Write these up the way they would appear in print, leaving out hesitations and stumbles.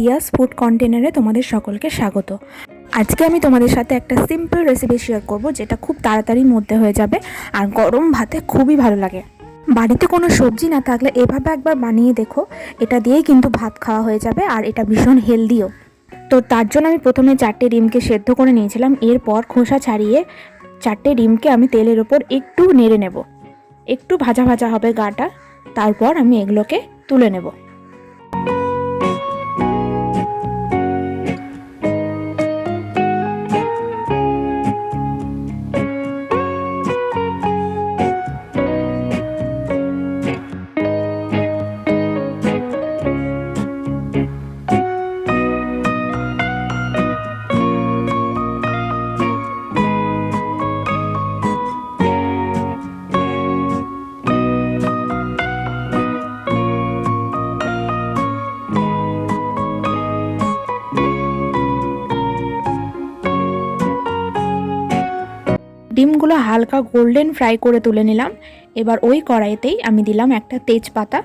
Diaz food কন্টেনারে তোমাদের সকলকে স্বাগত। আজকে আমি তোমাদের সাথে একটা সিম্পল রেসিপি শেয়ার করব, যেটা খুব তাড়াতাড়ির মধ্যে হয়ে যাবে আর গরম ভাতে খুবই ভালো লাগে। বাড়িতে কোনো সবজি না থাকলে এভাবে একবার বানিয়ে দেখো, এটা দিয়েই কিন্তু ভাত খাওয়া হয়ে যাবে আর এটা ভীষণ হেলদিও। তো তার জন্য আমি প্রথমে 4টে ডিমকে সেদ্ধ করে নিয়েছিলাম। এরপর খোসা ছাড়িয়ে 4টে ডিমকে আমি তেলের ওপর একটু নেড়ে নেব, একটু ভাজা ভাজা হবে গাটা। তারপর আমি এগুলোকে তুলে নেব। ডিমগুলো হালকা গোল্ডেন ফ্রাই করে তুলে নিলাম। এবার ওই কড়াইতেই আমি দিলাম একটা তেজপাতা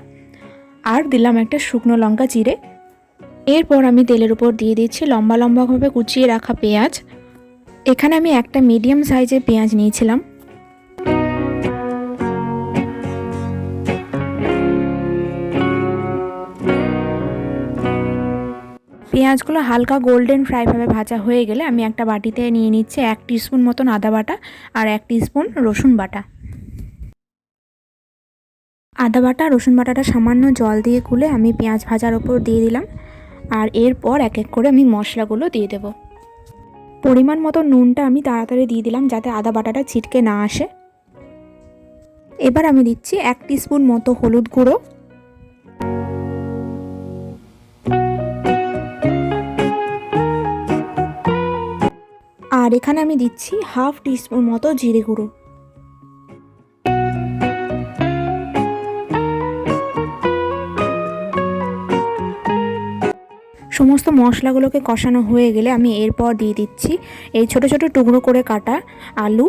আর দিলাম একটা শুকনো লঙ্কা চিড়ে। এরপর আমি তেলের উপর দিয়ে দিচ্ছি লম্বা লম্বাভাবে কুচিয়ে রাখা পেঁয়াজ। এখানে আমি একটা মিডিয়াম সাইজের পেঁয়াজ নিয়েছিলাম। পেঁয়াজগুলো হালকা গোল্ডেন ফ্রাইভাবে ভাজা হয়ে গেলে আমি একটা বাটিতে নিয়ে নিচ্ছি 1 টিস্পুন মতন আদা বাটা আর 1 টিস্পুন রসুন বাটা। আদা বাটা রসুন বাটাটা সামান্য জল দিয়ে গুলে আমি পেঁয়াজ ভাজার ওপর দিয়ে দিলাম। আর এরপর এক এক করে আমি মশলাগুলো দিয়ে দেব। পরিমাণ মতো নুনটা আমি তাড়াতাড়ি দিয়ে দিলাম যাতে আদা বাটাটা ছিটকে না আসে। এবার আমি দিচ্ছি 1 টিস্পুন মতো হলুদ গুঁড়ো, আর এখানে আমি দিচ্ছি 1/2 টিস্পুন মতো জিরে গুঁড়ো। সমস্ত মশলাগুলোকে কষানো হয়ে গেলে আমি এরপর দিয়ে দিচ্ছি এই ছোট ছোট টুকরো করে কাটা আলু।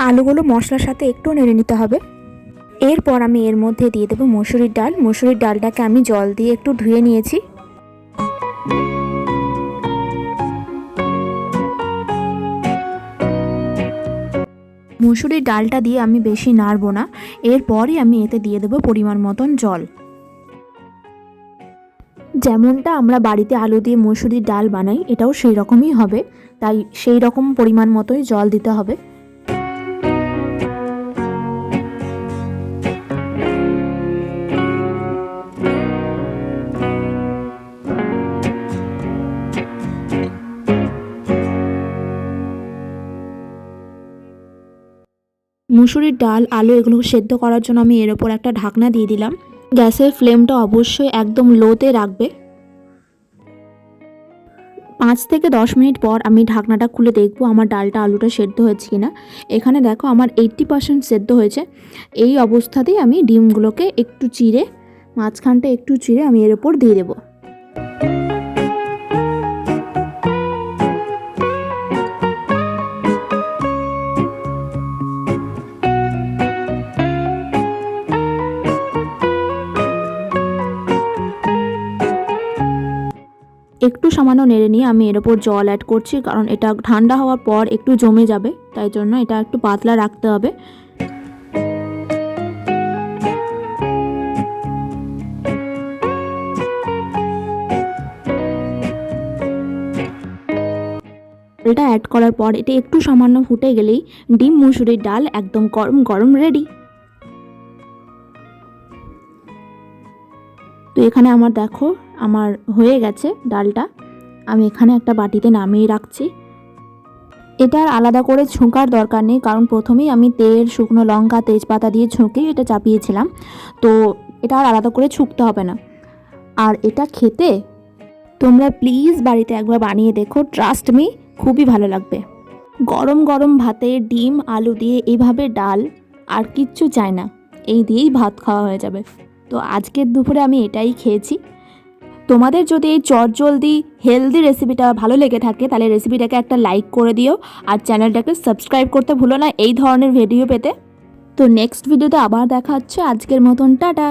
আলুগুলো মশলার সাথে একটু নেড়ে নিতে হবে। এরপর আমি এর মধ্যে দিয়ে দেবো মসুরির ডাল। মসুরির ডালটাকে আমি জল দিয়ে একটু ধুয়ে নিয়েছি। মসুরির ডালটা দিয়ে আমি বেশি নাড়বো না। এরপরই আমি এতে দিয়ে দেবো পরিমাণ মতন জল। যেমনটা আমরা বাড়িতে আলু দিয়ে মসুরির ডাল বানাই, এটাও সেই রকমই হবে, তাই সেই রকম পরিমাণ মতোই জল দিতে হবে। মুসুরির ডাল আলু এগুলো সেদ্ধ করার জন্য আমি এর ওপর একটা ঢাকনা দিয়ে দিলাম। গ্যাসের ফ্লেমটা অবশ্যই একদম লোতে রাখবে। 5 থেকে 10 মিনিট পর আমি ঢাকনাটা খুলে দেখব আমার ডালটা আলুটা সেদ্ধ হয়েছে কিনা। এখানে দেখো আমার 80% সেদ্ধ হয়েছে। এই অবস্থাতেই আমি ডিমগুলোকে একটু চিড়ে, মাঝখানটা একটু চিড়ে আমি এর ওপর দিয়ে দেবো। একটু সামান্য নেড়ে নিয়ে আমি এর ওপর জল অ্যাড করছি, কারণ এটা ঠান্ডা হওয়ার পর একটু জমে যাবে, তাই জন্য এটা একটু পাতলা রাখতে হবে। এটা অ্যাড করার পর এটা একটু সামান্য ফুটে গেলেই ডিম মুসুরির ডাল একদম গরম গরম রেডি। তো এখানে আমার দেখো আমার হয়ে গেছে ডালটা। আমি এখানে একটা বাটিতে নামিয়ে রাখছি। এটা আর আলাদা করে ছোঁকার দরকার নেই, কারণ প্রথমেই আমি তেল, শুকনো লঙ্কা, তেজপাতা দিয়ে ছেঁকে এটা চাপিয়েছিলাম, তো এটা আর আলাদা করে ছুঁকতে হবে না। আর এটা খেতে তোমরা প্লিজ বাড়িতে একবার বানিয়ে দেখো, ট্রাস্ট মি, খুবই ভালো লাগবে। গরম গরম ভাতে ডিম আলু দিয়ে এইভাবে ডাল আর কিচ্ছু চাই না, এই দিয়েই ভাত খাওয়া হয়ে যাবে। তো আজকের দুপুরে আমি এটাই খেয়েছি। তোমাদের যদি এই চটজলদি হেলদি রেসিপিটা ভালো লেগে থাকে তাহলে রেসিপিটাকে একটা লাইক করে দিও আর চ্যানেলটাকে সাবস্ক্রাইব করতে ভুলো না এই ধরনের ভিডিও পেতে। তো নেক্সট ভিডিওতে আবার দেখা হচ্ছে। আজকের মতন টাটা।